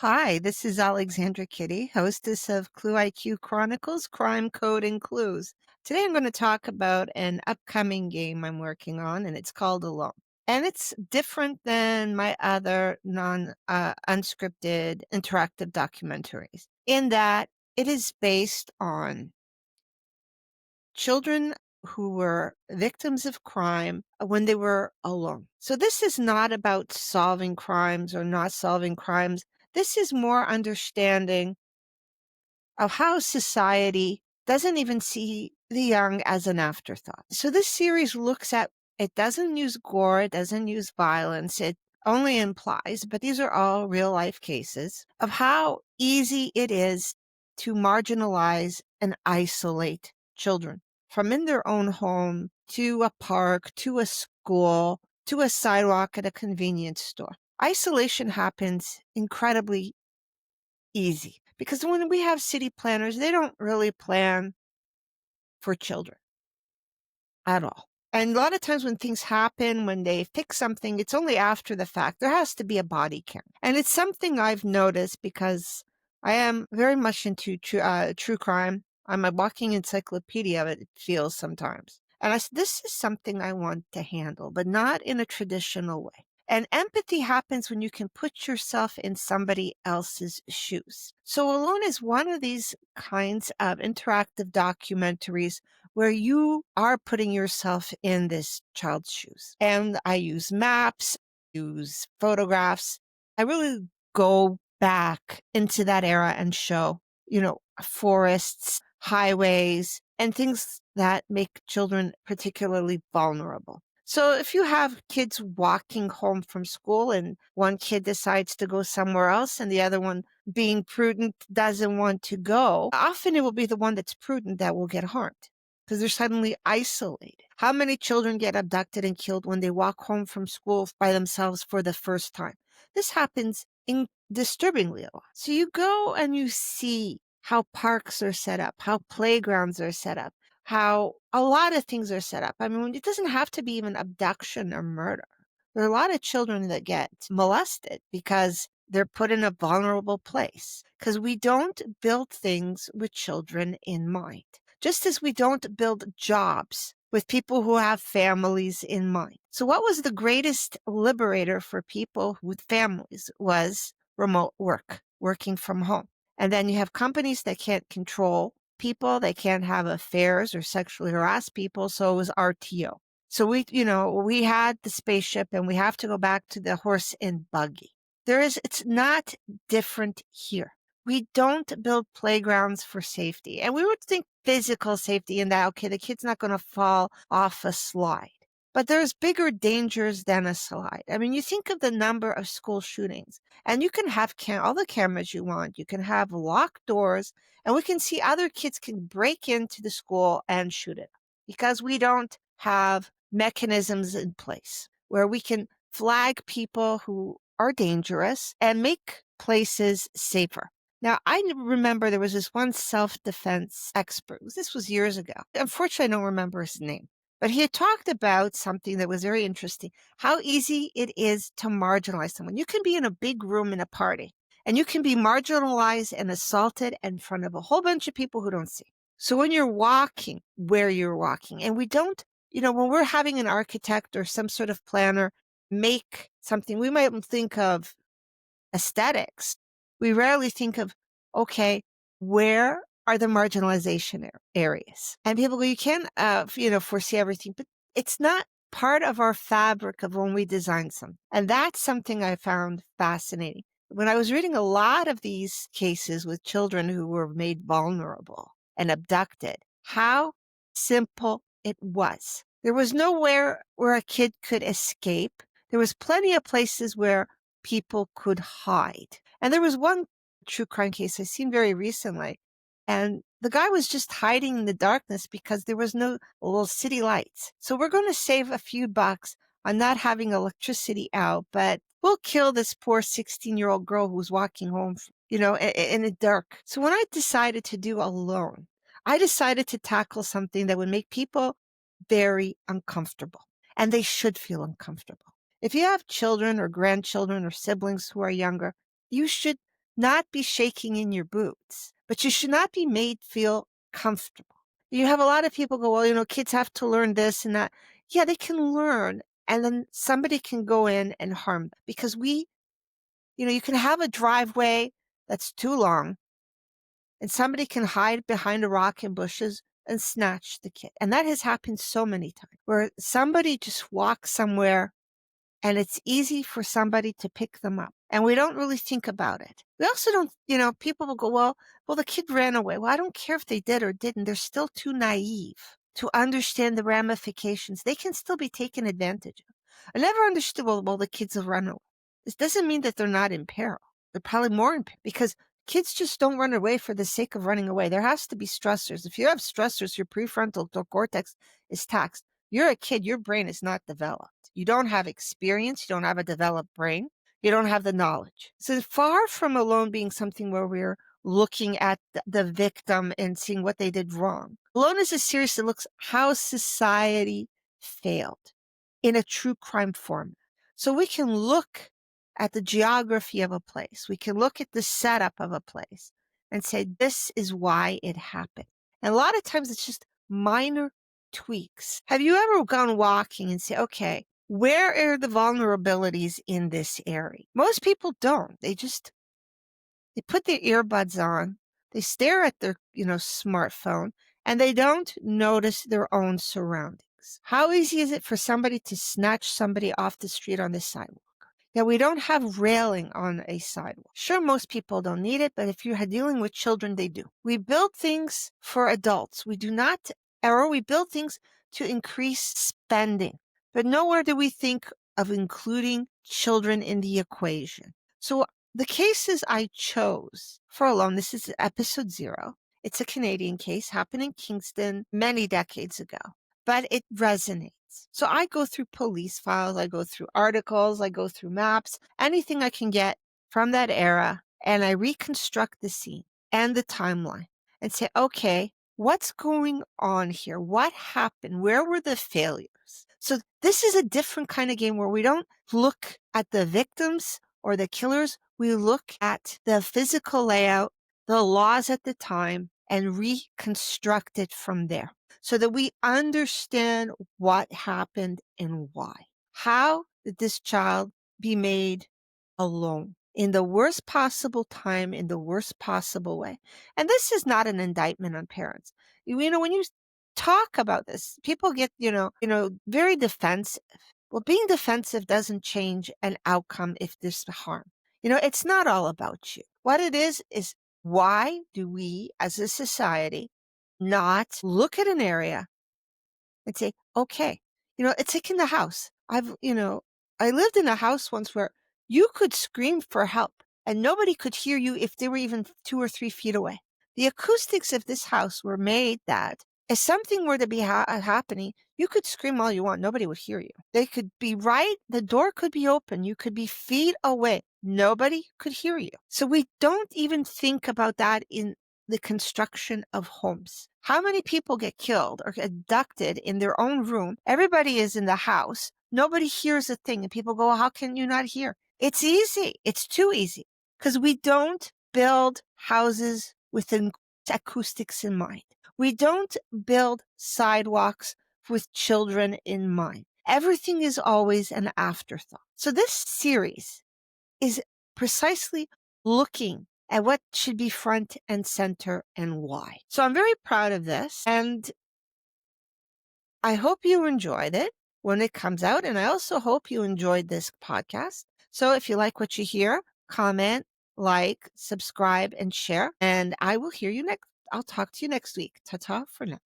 Hi, this is Alexandra Kitty, hostess of KlueIQ Chronicles, Crime, Code, and Clues. Today I'm going to talk about an upcoming game I'm working on, and it's called Alone. And it's different than my other unscripted interactive documentaries in that it is based on children who were victims of crime when they were alone. So this is not about solving crimes or not solving crimes. This is more understanding of how society doesn't even see the young as an afterthought. So this series looks at, it doesn't use gore, it doesn't use violence, it only implies, but these are all real life cases of how easy it is to marginalize and isolate children from in their own home to a park, to a school, to a sidewalk at a convenience store. Isolation happens incredibly easy because when we have city planners, they don't really plan for children at all. And a lot of times when things happen, when they fix something, it's only after the fact. There has to be a body cam. And it's something I've noticed because I am very much into true crime. I'm a walking encyclopedia of it, it feels sometimes. And I said, this is something I want to handle, but not in a traditional way. And empathy happens when you can put yourself in somebody else's shoes. So Alone is one of these kinds of interactive documentaries where you are putting yourself in this child's shoes. And I use maps, use photographs. I really go back into that era and show, forests, highways, and things that make children particularly vulnerable. So if you have kids walking home from school and one kid decides to go somewhere else and the other one, being prudent, doesn't want to go, often it will be the one that's prudent that will get harmed because they're suddenly isolated. How many children get abducted and killed when they walk home from school by themselves for the first time? This happens disturbingly a lot. So you go and you see how parks are set up, how playgrounds are set up, how a lot of things are set up. I mean, it doesn't have to be even abduction or murder. There are a lot of children that get molested because they're put in a vulnerable place because we don't build things with children in mind. Just as we don't build jobs with people who have families in mind. So what was the greatest liberator for people with families was remote work, working from home. And then you have companies that can't control people, they can't have affairs or sexually harass people, so it was RTO. So we had the spaceship and we have to go back to the horse and buggy. It's not different here. We don't build playgrounds for safety. And we would think physical safety in that, okay, the kid's not going to fall off a slide. But there's bigger dangers than a slide. I mean, you think of the number of school shootings, and you can have all the cameras you want. You can have locked doors, and we can see other kids can break into the school and shoot it because we don't have mechanisms in place where we can flag people who are dangerous and make places safer. Now, I remember there was this one self-defense expert. This was years ago. Unfortunately, I don't remember his name. But he had talked about something that was very interesting, how easy it is to marginalize someone. You can be in a big room in a party, and you can be marginalized and assaulted in front of a whole bunch of people who don't see. So when you're walking, where you're walking, and we don't, when we're having an architect or some sort of planner make something, we might think of aesthetics. We rarely think of, okay, where are the marginalization areas? And people go, you can't, foresee everything, but it's not part of our fabric of when we design something. And that's something I found fascinating. When I was reading a lot of these cases with children who were made vulnerable and abducted, how simple it was. There was nowhere where a kid could escape. There was plenty of places where people could hide. And there was one true crime case I seen very recently, and the guy was just hiding in the darkness because there was no little city lights. So we're going to save a few bucks on not having electricity out, but we'll kill this poor 16-year-old girl who's walking home, in the dark. So when I decided to do Alone, I decided to tackle something that would make people very uncomfortable, and they should feel uncomfortable. If you have children or grandchildren or siblings who are younger, you should not be shaking in your boots, but you should not be made feel comfortable. You have a lot of people go, well, kids have to learn this and that. Yeah, they can learn. And then somebody can go in and harm them because you can have a driveway that's too long and somebody can hide behind a rock and bushes and snatch the kid. And that has happened so many times where somebody just walks somewhere and it's easy for somebody to pick them up. And we don't really think about it. We also don't, people will go, well, the kid ran away. Well, I don't care if they did or didn't. They're still too naive to understand the ramifications. They can still be taken advantage of. I never understood, well, the kids have run away. This doesn't mean that they're not in peril. They're probably more in peril because kids just don't run away for the sake of running away. There has to be stressors. If you have stressors, your prefrontal cortex is taxed. You're a kid, your brain is not developed. You don't have experience, you don't have a developed brain, you don't have the knowledge. So far from alone being something where we're looking at the victim and seeing what they did wrong. Alone is a series that looks how society failed in a true crime format. So we can look at the geography of a place. We can look at the setup of a place and say, this is why it happened. And a lot of times it's just minor tweaks. Have you ever gone walking and say, okay, where are the vulnerabilities in this area? Most people don't. They put their earbuds on, they stare at their, smartphone, and they don't notice their own surroundings. How easy is it for somebody to snatch somebody off the street on the sidewalk? Yeah, we don't have railing on a sidewalk. Sure, most people don't need it, but if you're dealing with children, they do. We build things for adults. We do not, or we build things to increase spending, but nowhere do we think of including children in the equation. So the cases I chose for Alone, this is episode 0. It's a Canadian case, happened in Kingston many decades ago, but it resonates. So I go through police files, I go through articles, I go through maps, anything I can get from that era, and I reconstruct the scene and the timeline and say, okay, what's going on here? What happened? Where were the failures? So this is a different kind of game where we don't look at the victims or the killers. We look at the physical layout, the laws at the time, and reconstruct it from there so that we understand what happened and why. How did this child be made alone in the worst possible time, in the worst possible way? And this is not an indictment on parents. When you talk about this, people get, very defensive. Well, being defensive doesn't change an outcome if there's harm. It's not all about you. What it is why do we as a society not look at an area and say, okay, it's like in the house. I lived in a house once where you could scream for help and nobody could hear you if they were even 2 or 3 feet away. The acoustics of this house were made that if something were to be happening, you could scream all you want. Nobody would hear you. They could be the door could be open. You could be feet away. Nobody could hear you. So we don't even think about that in the construction of homes. How many people get killed or abducted in their own room? Everybody is in the house. Nobody hears a thing. And people go, well, how can you not hear? It's easy. It's too easy because we don't build houses with acoustics in mind. We don't build sidewalks with children in mind. Everything is always an afterthought. So this series is precisely looking at what should be front and center and why. So I'm very proud of this, and I hope you enjoyed it when it comes out, and I also hope you enjoyed this podcast. So if you like what you hear, comment, like, subscribe, and share, and I will hear you next. I'll talk to you next week. Ta-ta for now.